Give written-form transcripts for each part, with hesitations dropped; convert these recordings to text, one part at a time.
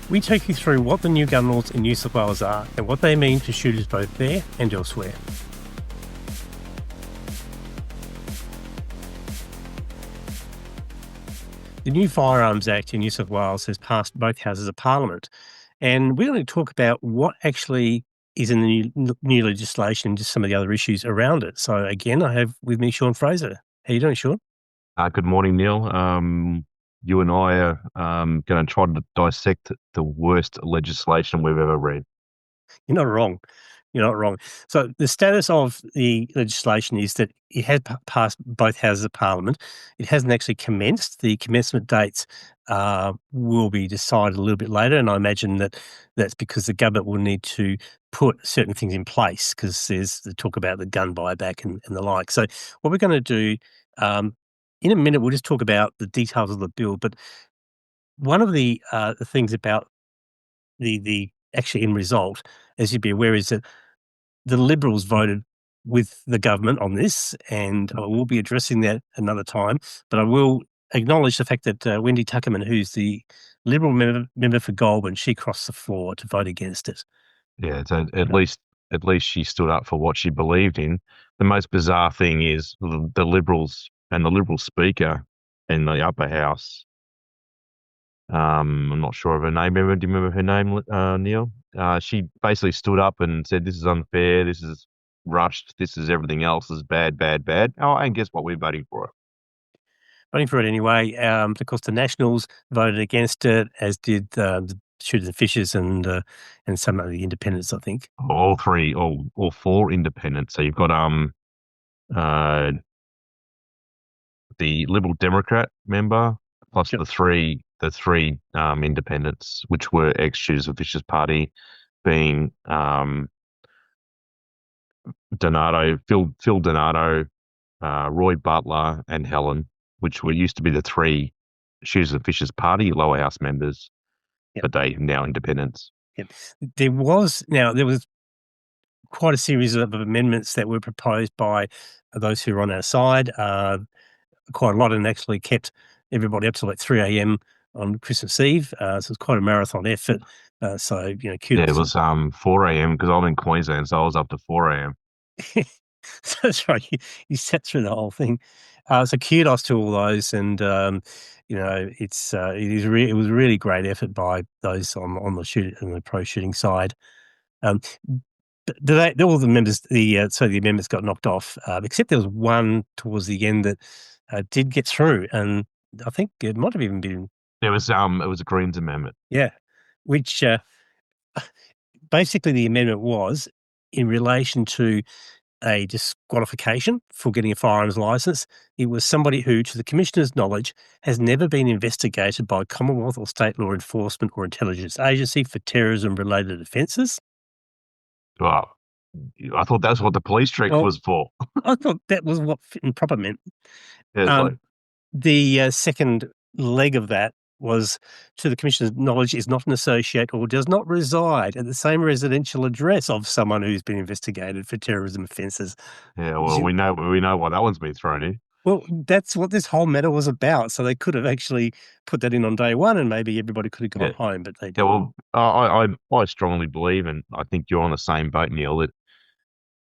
We take you through what the new gun laws in New South Wales are and what they mean to shooters both there and elsewhere. The new Firearms Act in New South Wales has passed both houses of Parliament, and we're going to talk about what actually is in the new legislation and just some of the other issues around it. So again, I have with me Sean Fraser. How you doing, Sean? Good morning, Neil. You and I are going to try to dissect the worst legislation we've ever read. You're not wrong. You're not wrong. So the status of the legislation is that it has passed both houses of Parliament. It hasn't actually commenced. The commencement dates will be decided a little bit later, and I imagine that that's because the government will need to put certain things in place because there's the talk about the gun buyback and the like. So what we're going to do in a minute, we'll just talk about the details of the bill. But one of the things about the actually end result, as you'd be aware, is that the Liberals voted with the government on this, and I will be addressing that another time. But I will acknowledge the fact that Wendy Tuckerman, who's the Liberal member for Goulburn, she crossed the floor to vote against it. Yeah, so at least she stood up for what she believed in. The most bizarre thing is the Liberals and the Liberal Speaker in the upper house. I'm not sure of her name. Do you remember her name, Neil? She basically stood up and said, "This is unfair. This is rushed. This is everything else is bad, bad, bad." Oh, and guess what? We're voting for it. Voting for it anyway. Of course, the Nationals voted against it, as did the Shooters and Fishers and some of the independents, I think. All four independents. So you've got uh the Liberal Democrat member plus Yep. the three independents, which were ex Shooters and Fishers Party, being Donato, Phil Donato, Roy Butler, and Helen, which used to be the three Shooters and Fishers Party lower house members, Yep. but they now independents. Yep. There was quite a series of amendments that were proposed by those who were on our side. Quite a lot, and actually kept everybody up till like 3 a.m. on Christmas Eve. So it's quite a marathon effort. So Yeah, it kudos. was 4 a.m. because I'm in Queensland, so I was up to 4 a.m. So that's right. You sat through the whole thing. So kudos to all those, and it was a really great effort by those on the pro shooting side. Um, but all the members, the amendments got knocked off, except there was one towards the end that did get through, and I think it might have even been It was a Greens amendment. yeah, which basically the amendment was in relation to a disqualification for getting a firearms license. It was somebody who, to the Commissioner's knowledge, has never been investigated by Commonwealth or state law enforcement or intelligence agency for terrorism-related offences. Well, I thought that's what the police trick Well, was for. I thought that was what fit and proper meant. Yeah, it's like, Um, the second leg of that was, to the Commissioner's knowledge, is not an associate or does not reside at the same residential address of someone who's been investigated for terrorism offences. yeah, well, we know why that one's been thrown in. Well, that's what this whole matter was about. So they could have actually put that in on day one, and maybe everybody could have gone Yeah, home, but they yeah. didn't. Well, I strongly believe, and I think you're on the same boat, Neil, that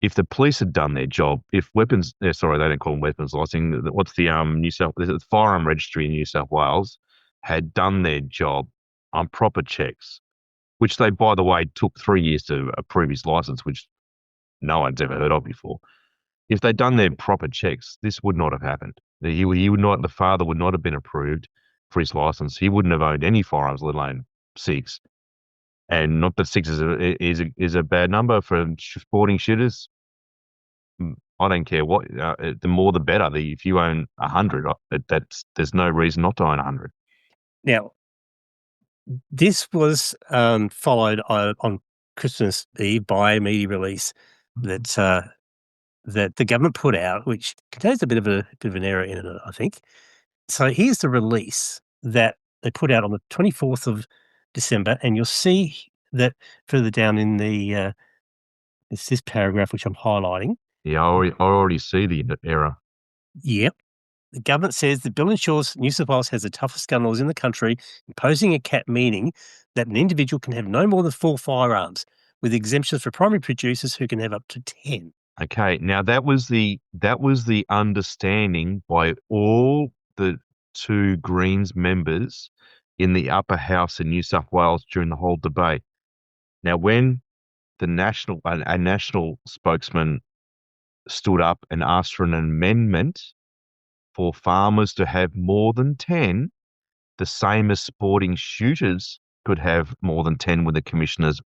if the police had done their job, if weapons, sorry, they don't call them weapons licensing. What's the New South the firearm registry in New South Wales had done their job on proper checks, which they, by the way, took 3 years to approve his license, which no one's ever heard of before. If they'd done their proper checks, this would not have happened. He would not. The father would not have been approved for his license. He wouldn't have owned any firearms, let alone six. And not that six is a bad number for sporting shooters. I don't care what. The more, the better. If you own 100, there's no reason not to own 100. Now, this was followed on Christmas Eve by a media release that the government put out, which contains a bit of an error in it, I think. So here's the release that they put out on the 24th of December, and you'll see that further down in it's this paragraph which I'm highlighting. Yeah, I already see the error. Yep. The government says the bill ensures New South Wales has the toughest gun laws in the country, imposing a cap meaning that an individual can have no more than 4 firearms, with exemptions for primary producers who can have up to 10. Okay, now that was the understanding by all the two Greens members in the upper house in New South Wales during the whole debate. Now, when a national spokesman stood up and asked for an amendment for farmers to have more than 10, the same as sporting shooters could have more than 10 with a commissioner's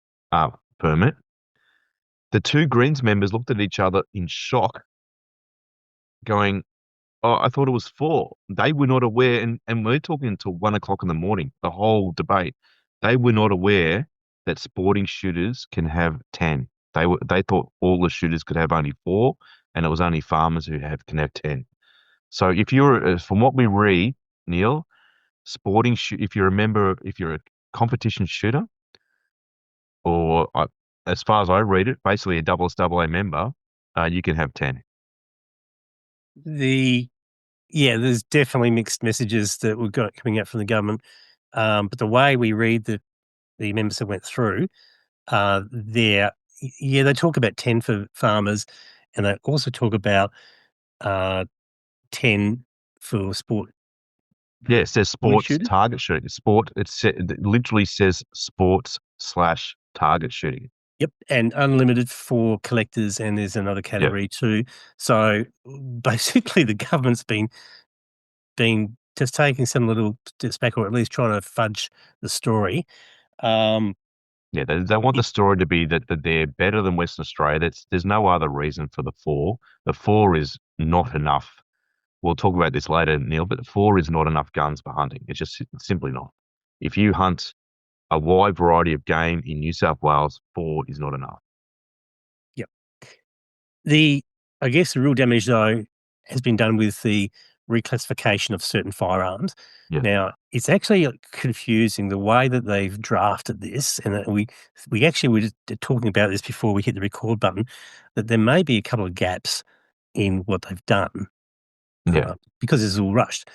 permit, the two Greens members looked at each other in shock, going, "Oh, I thought it was 4." They were not aware, and we're talking until 1 o'clock in the morning, the whole debate. They were not aware that sporting shooters can have 10. They thought all the shooters could have only 4, and it was only farmers who can have 10. So if you're, from what we read, Neil, if you're a member, if you're a competition shooter, or as far as I read it, basically a AA member, you can have 10. There's definitely mixed messages that we've got coming out from the government. But the way we read the members that went through, they talk about 10 for farmers, and they also talk about 10 for sport. Yeah, it says sports shooters? target shooting. It literally says sports/target shooting. Yep, and unlimited for collectors, and there's another category too. So basically, the government's been just taking some little steps back, or at least trying to fudge the story. Yeah, they want the story to be that they're better than Western Australia. There's no other reason for the 4. The 4 is not enough. We'll talk about this later, Neil, but the 4 is not enough guns for hunting. It's just simply not. If you hunt a wide variety of game in New South Wales, 4 is not enough. Yep. I guess the real damage, though, has been done with the reclassification of certain firearms. Yeah. Now, it's actually confusing the way that they've drafted this, and we actually were just talking about this before we hit the record button, that there may be a couple of gaps in what they've done Yeah. because it's all rushed.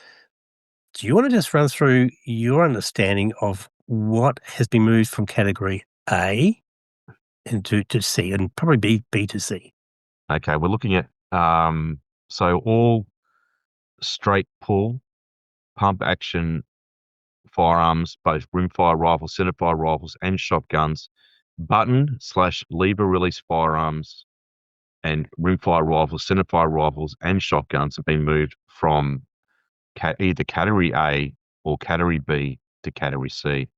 Do you want to just run through your understanding of what has been moved from category A and to C, and probably B to C? Okay, we're looking at so all straight pull, pump action firearms, both rimfire rifles, centerfire rifles, and shotguns, button/lever release firearms, and rimfire rifles, centerfire rifles, and shotguns have been moved from either category A or category B to category C.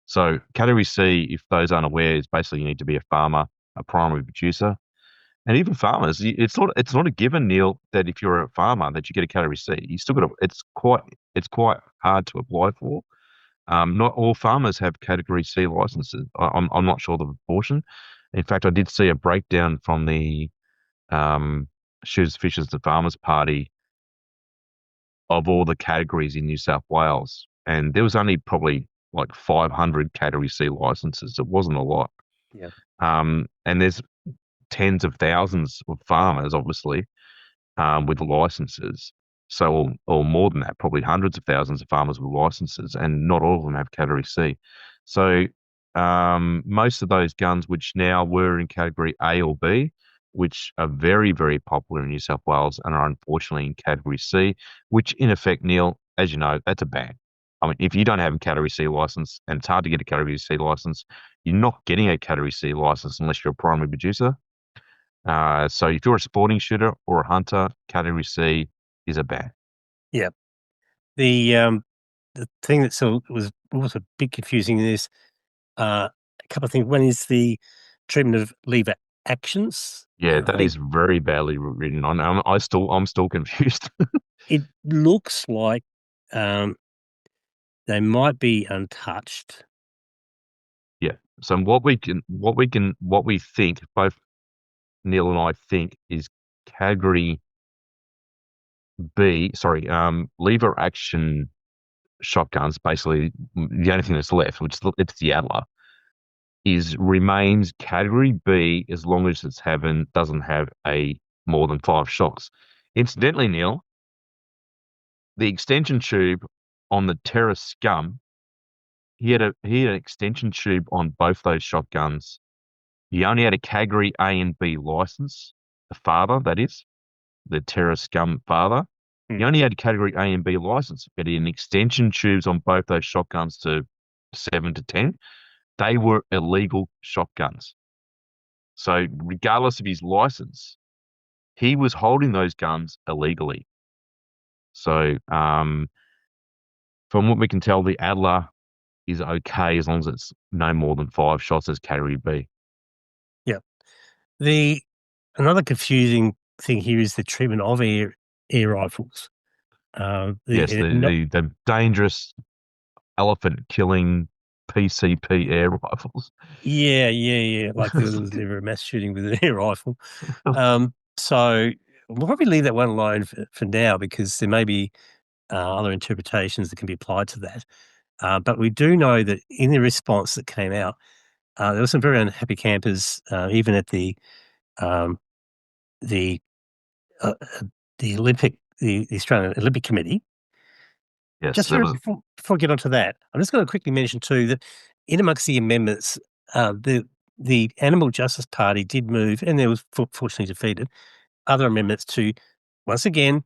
So category C, if those unaware, is basically you need to be a farmer, a primary producer. And even farmers, it's not a given, Neil, that if you're a farmer that you get a category C. You still got to, it's quite hard to apply for. Not all farmers have category C licenses. I'm not sure the proportion. In fact, I did see a breakdown from the Shooters, Fishers and Farmers Party of all the categories in New South Wales, and there was only probably like 500 category C licenses. It wasn't a lot. Yeah. And there's tens of thousands of farmers, obviously, with licenses. So, or more than that, probably hundreds of thousands of farmers with licenses, and not all of them have category C. So, most of those guns, which now were in category A or B, which are very, very popular in New South Wales and are unfortunately in category C, which in effect, Neil, as you know, that's a ban. I mean, if you don't have a category C license, and it's hard to get a category C license, you're not getting a category C license unless you're a primary producer. So if you're a sporting shooter or a hunter, category C is a ban. Yeah. The thing that was also a bit confusing is a couple of things. One is the treatment of lever actions. Yeah, that is very badly written. I'm still confused. It looks like they might be untouched. Yeah. So what we think, both Neil and I think, is category B. Sorry, lever action shotguns. Basically, the only thing that's left, it's the Adler, remains category B as long as doesn't have a more than 5 shots. Incidentally, Neil, the extension tube on the terrorist scum. He had an extension tube on both those shotguns. He only had a category A and B license. The father, that is, the terrorist scum father. He Mm. only had category A and B license, but he had extension tubes on both those shotguns to 7 to 10. They were illegal shotguns. So regardless of his license, he was holding those guns illegally. So from what we can tell, the Adler is okay as long as it's no more than 5 shots as category B. Yeah. Another confusing thing here is the treatment of air rifles. Yes, the dangerous elephant killing PCP air rifles. Yeah. Like there was never a mass shooting with an air rifle. So we'll probably leave that one alone for now because there may be other interpretations that can be applied to that. But we do know that in the response that came out, there were some very unhappy campers, even at um, the uh, uh, the Australian Olympic Committee. Yes, Just there was. before I get onto that, I'm just going to quickly mention too that in amongst the amendments, the Animal Justice Party did move, and there was fortunately defeated other amendments to once again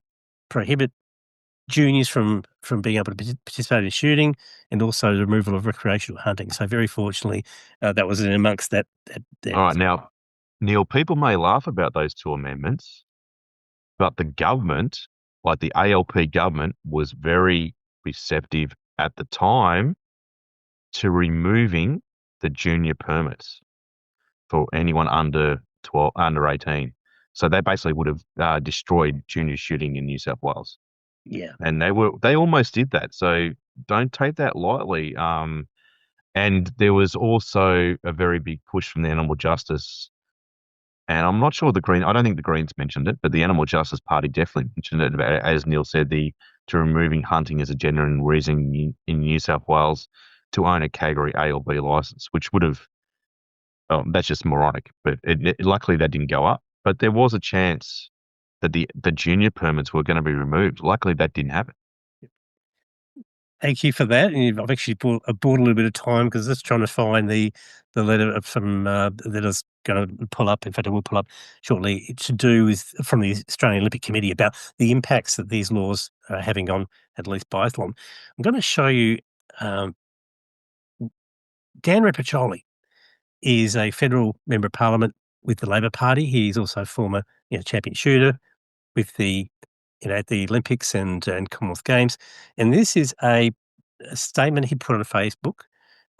prohibit juniors from being able to participate in shooting, and also the removal of recreational hunting. So very fortunately, that was in amongst that. All right, now, Neil, people may laugh about those 2 amendments, but the government, like the ALP government, was very receptive at the time to removing the junior permits for anyone under 12, under 18. So they basically would have destroyed junior shooting in New South Wales, Yeah, and they almost did that. So don't take that lightly. And there was also a very big push from the animal justice. And I'm not sure I don't think the Greens mentioned it, but the Animal Justice Party definitely mentioned it. As Neil said, to removing hunting as a genuine reason in New South Wales to own a category A or B license, which would have, that's just moronic. But luckily that didn't go up. But there was a chance that the junior permits were going to be removed. Luckily that didn't happen. thank you for that. And I've actually bought a little bit of time because just trying to find the letter from that I was going to pull up. In fact, I will pull up shortly. It's to do with from the Australian Olympic Committee about the impacts that these laws are having on at least biathlon. I'm going to show you. Um, Dan Repacholi is a federal member of parliament with the Labor Party. He's also a former champion shooter with the at the Olympics and Commonwealth Games. And this is a statement he put on Facebook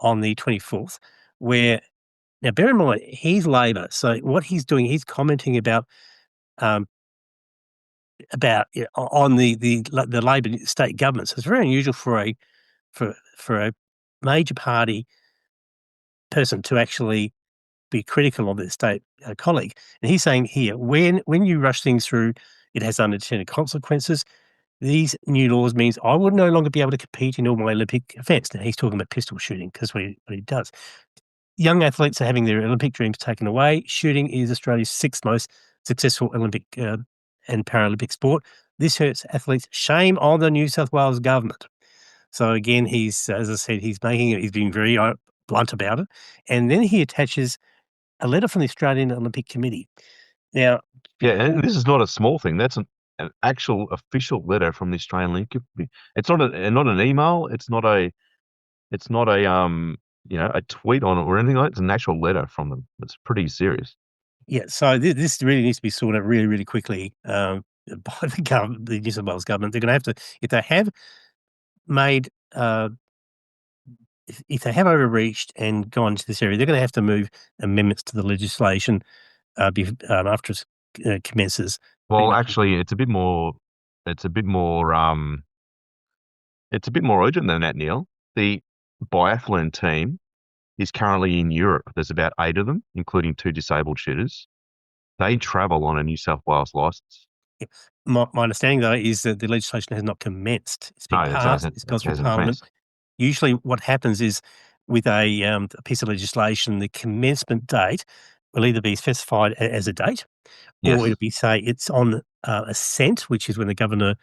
on the 24th, where now bear in mind he's Labor, so what he's doing, he's commenting um, on the Labor state government. So it's very unusual for a major party person to actually be critical of their state colleague. And he's saying here, when you rush things through, it has unintended consequences. These new laws means I would no longer be able to compete in all my Olympic events. Now he's talking about pistol shooting because what he does. Young athletes are having their Olympic dreams taken away. Shooting is Australia's sixth most successful Olympic and Paralympic sport. This hurts athletes. Shame on the New South Wales government. So again, he's as I said, he's being very blunt about it, and then he attaches a letter from the Australian Olympic Committee. Now, Yeah, and this is not a small thing. That's an actual official letter from the Australian Olympic Committee. It's not an email. It's not a a tweet on it or anything like that. It's an actual letter from them. It's pretty serious. yeah, so this really needs to be sorted out really, really quickly by the government, the New South Wales government. They're going to have to, if they have made, if they have overreached and gone to this area, they're going to have to move amendments to the legislation after it commences. Pretty Well, much. actually, it's a bit more. It's a bit more. It's a bit more urgent than that, Neil. The biathlon team is currently in Europe. There's about 8 of them, including 2 disabled shooters. They travel on a New South Wales license. Yeah. My understanding though is that the legislation has not commenced. It's been No, it passed. hasn't. It's It gone through hasn't Parliament. commenced. Usually, what happens is with a piece of legislation, the commencement date will either be specified as a date, or Yes. it'll be say it's on assent, which is when the governor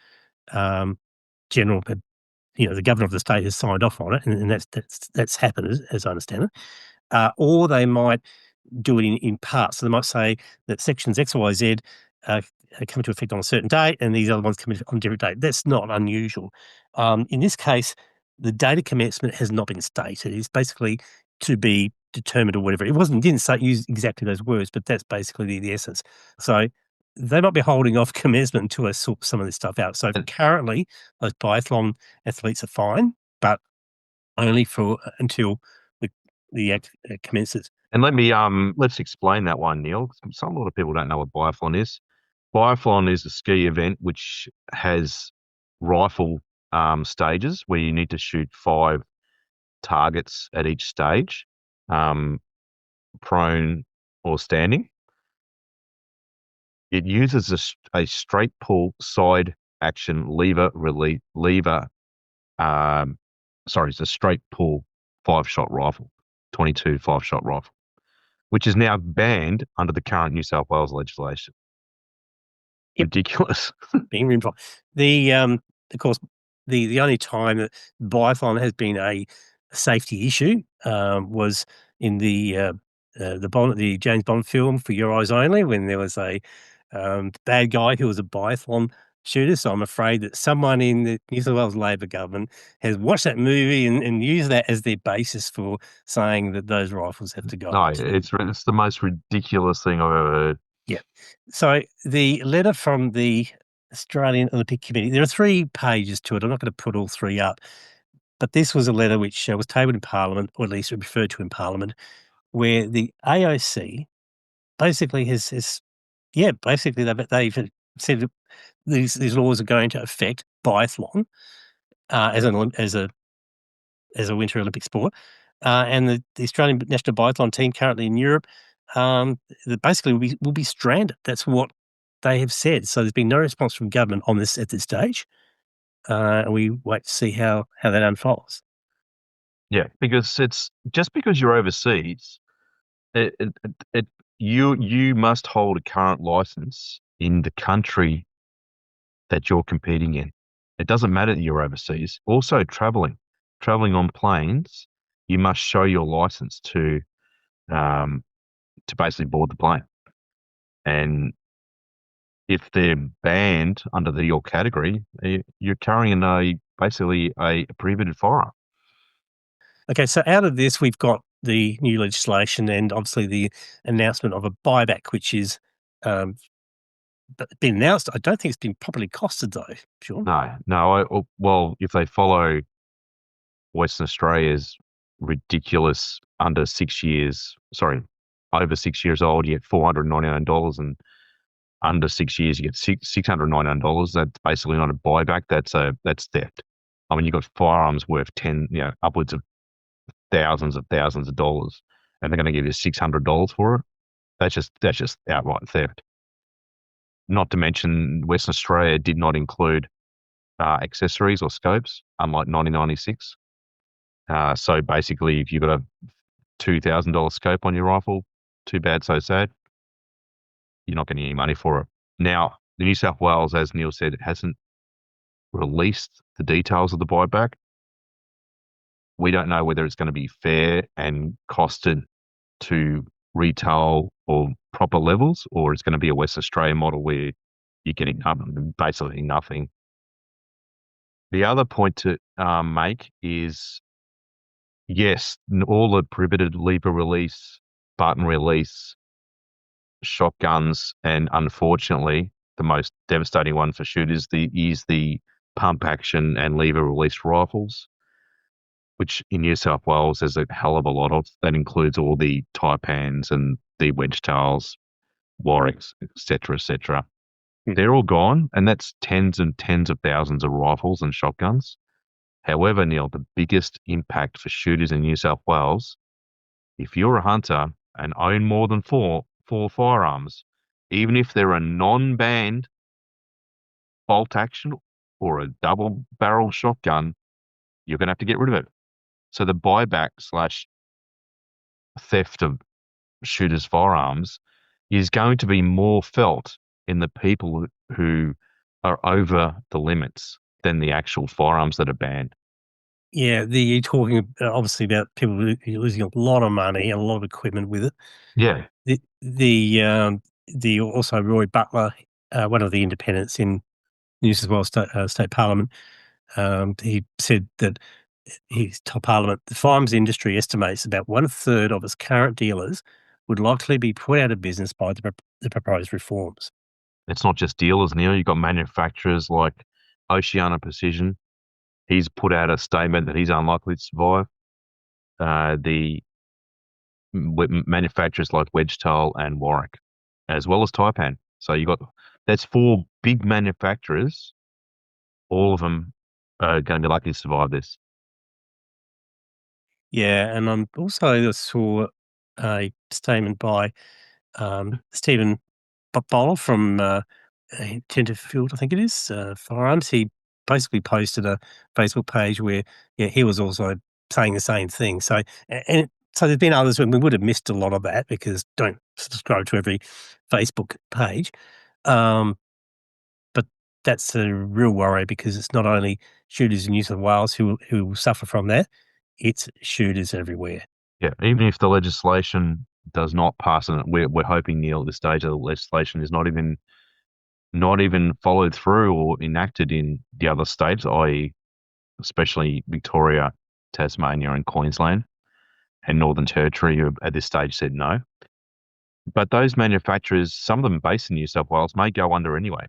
general, the governor of the state has signed off on it, and that's happened, as I understand it. Or they might do it in parts. So they might say that sections X, Y, Z come into effect on a certain date, and these other ones come into on a different date. That's not unusual. In this case, the date of commencement has not been stated. It's basically to be determined or whatever. Didn't use exactly those words, but that's basically the essence. So they might be holding off commencement until they sort some of this stuff out. So currently, those biathlon athletes are fine, but only for until the act commences. And let's explain that one, Neil. A lot of people don't know what biathlon is. Biathlon is a ski event which has rifle stages where you need to shoot 5 targets at each stage, prone or standing. It uses a straight pull side action it's a straight pull 5-shot rifle, 22 5-shot rifle, which is now banned under the current New South Wales legislation. Yep. Ridiculous. Being rimmed. Of course, the only time that biathlon has been a safety issue was in the James Bond film For Your Eyes Only, when there was a bad guy who was a biathlon shooter. So I'm afraid that someone in the New South Wales Labor government has watched that movie and used that as their basis for saying that those rifles have to go. No, it's the most ridiculous thing I've ever heard. Yeah. So the letter from the Australian Olympic Committee, there are 3 pages to it. I'm not going to put all 3 up, but this was a letter which was tabled in Parliament, or at least referred to in Parliament, where the AOC basically basically they've said that these laws are going to affect biathlon as a Winter Olympic sport, and the Australian national biathlon team currently in Europe, that basically will be stranded. That's what they have said. So there's been no response from government on this at this stage, and we wait to see how that unfolds. Yeah, because it's just because you're overseas, you must hold a current license in the country that you're competing in. It doesn't matter that you're overseas. Also, traveling on planes, you must show your license to basically board the plane. And if they're banned under your category, you're carrying basically a prohibited firearm. Okay, so out of this, we've got the new legislation and obviously the announcement of a buyback, which is been announced. I don't think it's been properly costed, though, Sean. No. Well, if they follow Western Australia's ridiculous over 6 years old, you get $499, and under 6 years, you get $699. That's basically not a buyback. That's theft. I mean, you've got firearms worth upwards of thousands of dollars, and they're going to give you $600 for it. That's just outright theft. Not to mention, Western Australia did not include accessories or scopes, unlike 1996. So basically, if you've got a $2,000 scope on your rifle, too bad, so sad. You're not getting any money for it. Now, the New South Wales, as Neil said, it hasn't released the details of the buyback. We don't know whether it's going to be fair and costed to retail or proper levels, or it's going to be a West Australian model where you're getting basically nothing. The other point to make is, yes, all the prohibited lever release, button release, shotguns, and unfortunately, the most devastating one for shooters is the pump action and lever release rifles, which in New South Wales there's a hell of a lot of. That includes all the Taipans and the wedge tails, Warwicks, etc., etc. They're all gone, and that's tens and tens of thousands of rifles and shotguns. However, Neil, the biggest impact for shooters in New South Wales, if you're a hunter and own more than four firearms, even if they're a non-banned bolt action or a double barrel shotgun, you're going to have to get rid of it. So the buyback / theft of shooters' firearms is going to be more felt in the people who are over the limits. than the actual firearms that are banned. Yeah, you're talking obviously about people losing a lot of money and a lot of equipment with it. Yeah, The also Roy Butler, one of the independents in New South Wales State Parliament, he said that he's told Parliament the firearms industry estimates about one third of its current dealers would likely be put out of business by the proposed reforms. it's not just dealers, Neil. You've got manufacturers like Oceana Precision. He's put out a statement that he's unlikely to survive. The manufacturers like Wedgetail and Warwick, as well as Taipan. So you got that's four big manufacturers. All of them are going to be likely to survive this. Yeah, and I saw a statement by Stephen Bowler from Tenterfield, I think it is, Firearms. He basically posted a Facebook page where, yeah, he was also saying the same thing. So, so there's been others when we would have missed a lot of that because don't subscribe to every Facebook page. Um, but that's a real worry because it's not only shooters in New South Wales who will suffer from that, it's shooters everywhere. Yeah, even if the legislation does not pass, and we're hoping, Neil, at this stage of the legislation is not even followed through or enacted in the other states, i.e., especially Victoria, Tasmania, and Queensland, and Northern Territory, who at this stage said no. But those manufacturers, some of them based in New South Wales, may go under anyway,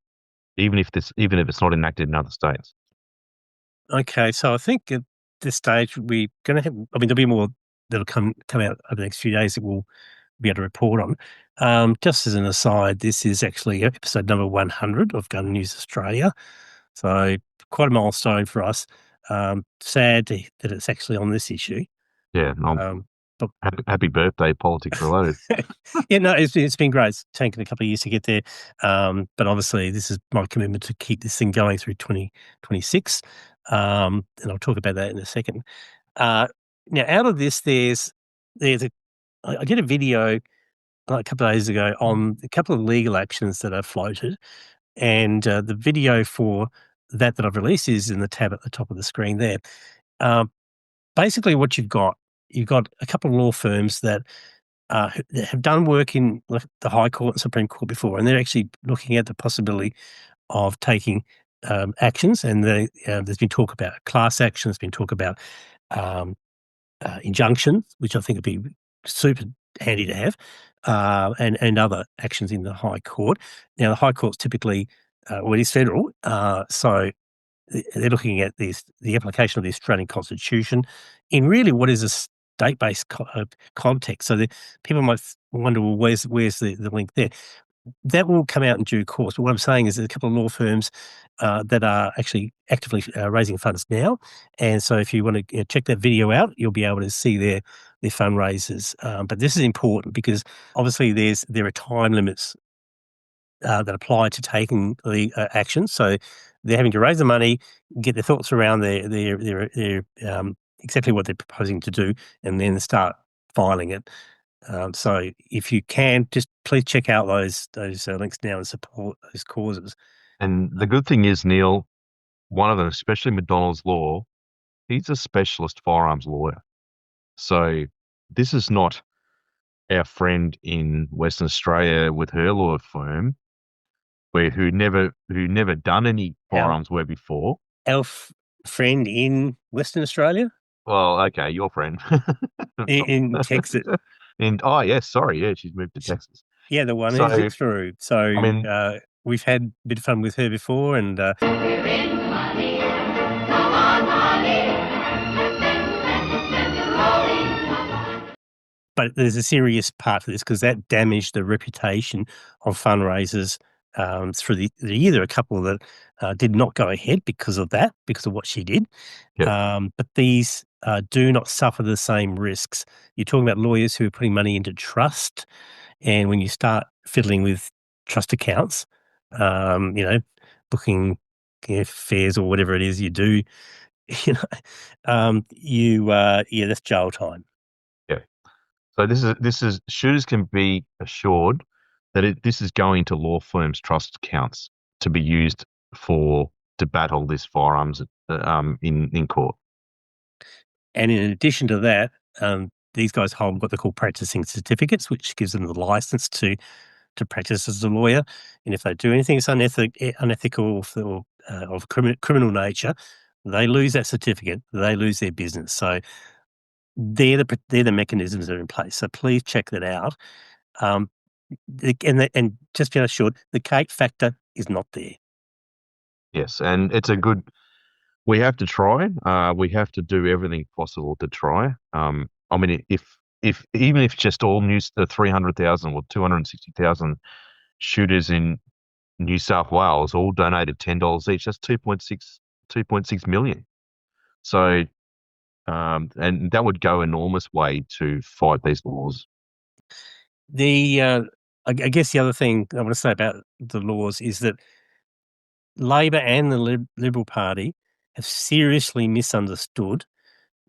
even if it's not enacted in other states. Okay, so I think at this stage we're going to have. I mean, there'll be more that'll come out over the next few days that we'll be able to report on. Just as an aside, this is actually episode number 100 of Gun News Australia, so quite a milestone for us. Sad that it's actually on this issue. Yeah, Um, but happy birthday, politics related. yeah, no, it's been great. It's taken a couple of years to get there, but obviously this is my commitment to keep this thing going through 2026, and I'll talk about that in a second. Now, out of this, there's a I did a video a couple of days ago on a couple of legal actions that are floated, and the video for that I've released is in the tab at the top of the screen there. Um, Basically, what you've got a couple of law firms that that have done work in the High Court and Supreme Court before, and they're actually looking at the possibility of taking actions. And there's been talk about class action, there's been talk about um, injunctions, which I think would be super handy to have, and other actions in the High Court. Now, the High Court's typically well, it is federal, so they're looking at the application of the Australian Constitution in really what is a state-based context. So people might wonder, well, where's the link there? That will come out in due course. But what I'm saying is there's a couple of law firms that are actually actively raising funds now. And so if you want to check that video out, you'll be able to see their fundraisers. But this is important because obviously there are time limits that apply to taking the action. So they're having to raise the money, get their thoughts around their exactly what they're proposing to do, and then start filing it. So if you can, just please check out those links now and support those causes. And the good thing is, Neil, one of them, especially McDonald's Law, he's a specialist firearms lawyer. So this is not our friend in Western Australia with her law firm, who never done any Our, firearms work before. our friend in Western Australia, Well, okay, your friend in Texas. And oh yes, sorry, yeah, she's moved to Texas. Yeah, the one who's So it through. So I mean, we've had a bit of fun with her before, and We're in money. Come on, money. Let's spend it rolling. but there's a serious part to this because that damaged the reputation of fundraisers through the year. There are a couple that did not go ahead because of that, because of what she did. yeah, But these do not suffer the same risks. You're talking about lawyers who are putting money into trust, and when you start fiddling with trust accounts, booking fares or whatever it is you do, that's jail time. yeah. So this is shooters can be assured that this is going to law firms' trust accounts to be used for to battle this firearms in court. And in addition to that, these guys hold what they call practicing certificates, which gives them the license to practice as a lawyer. And if they do anything that's unethical or of criminal nature, they lose that certificate. They lose their business. So they're the mechanisms that are in place. So please check that out. And just to be short, the cake factor is not there. Yes, and it's a good. We have to try. We have to do everything possible to try. I mean, if even if just all the 300,000 or 260,000 shooters in New South Wales all donated $10 each, that's 2.6 million. So, and that would go enormous way to fight these laws. I guess the other thing I want to say about the laws is that Labor and the Liberal Party have seriously misunderstood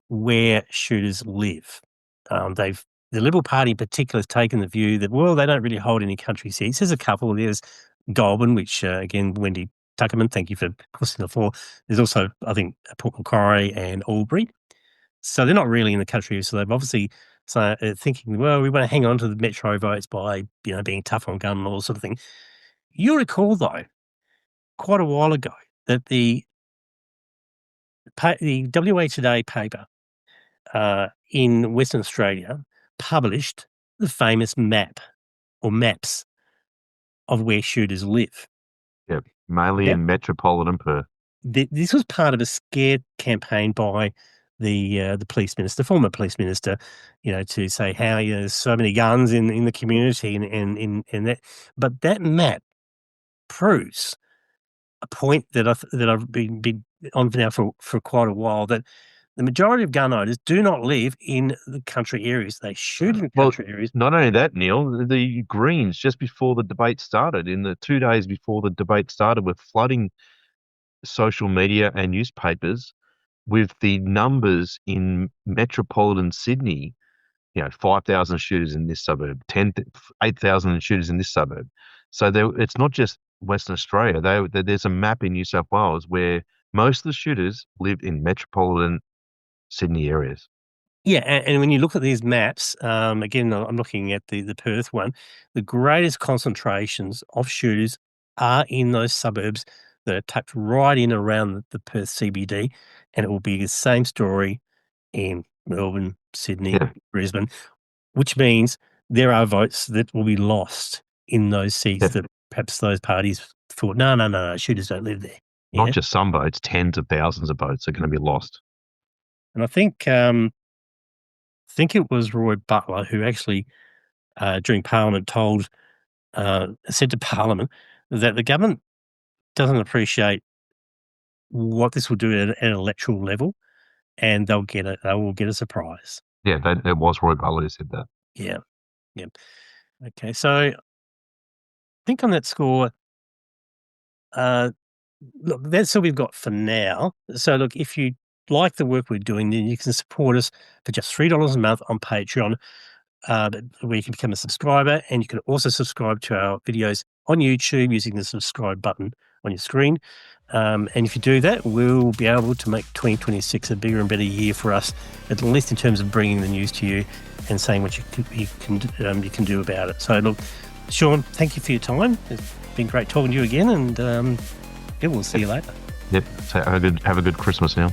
where shooters live. The Liberal Party in particular has taken the view that, well, they don't really hold any country seats. There's a couple. There's Goulburn, which, again, Wendy Tuckerman, thank you for crossing the floor. There's also, I think, Port Macquarie and Albury. So they're not really in the country. So they've obviously thinking, well, we want to hang on to the metro votes by, being tough on gun laws sort of thing. You'll recall, though, quite a while ago that the WA Today paper in Western Australia published the famous map or maps of where shooters live. Yeah, mainly in metropolitan Perth. This was part of a scare campaign by the police minister, former police minister, to say how there's so many guns in the community and that. But that map proves a point that I've been on now for quite a while, that the majority of gun owners do not live in the country areas. They shoot in country areas. Not only that, Neil, the Greens, just before the debate started, in the 2 days before the debate started, were flooding social media and newspapers with the numbers in metropolitan Sydney. 5,000 shooters in this suburb, 8,000 shooters in this suburb. So it's not just Western Australia. There's a map in New South Wales where most of the shooters live in metropolitan Sydney areas. Yeah, and when you look at these maps, again, I'm looking at the Perth one, the greatest concentrations of shooters are in those suburbs that are tucked right in around the Perth CBD, and it will be the same story in Melbourne, Sydney, Brisbane, which means there are votes that will be lost in those seats that perhaps those parties thought, no, shooters don't live there. Not just some votes, tens of thousands of votes are going to be lost. And I think it was Roy Butler who actually, during Parliament, said to Parliament that the government doesn't appreciate what this will do at an electoral level, and they will get a surprise. Yeah, it was Roy Butler who said that. Yeah. Okay, so I think on that score, look, that's all we've got for now. So look, if you like the work we're doing, then you can support us for just $3 a month on Patreon, where you can become a subscriber, and you can also subscribe to our videos on YouTube using the subscribe button on your screen. And if you do that, we'll be able to make 2026 a bigger and better year for us, at least in terms of bringing the news to you and saying what you can do about it. So look, Sean, thank you for your time. It's been great talking to you again, and we'll see you later. Yep. Have a good Christmas now.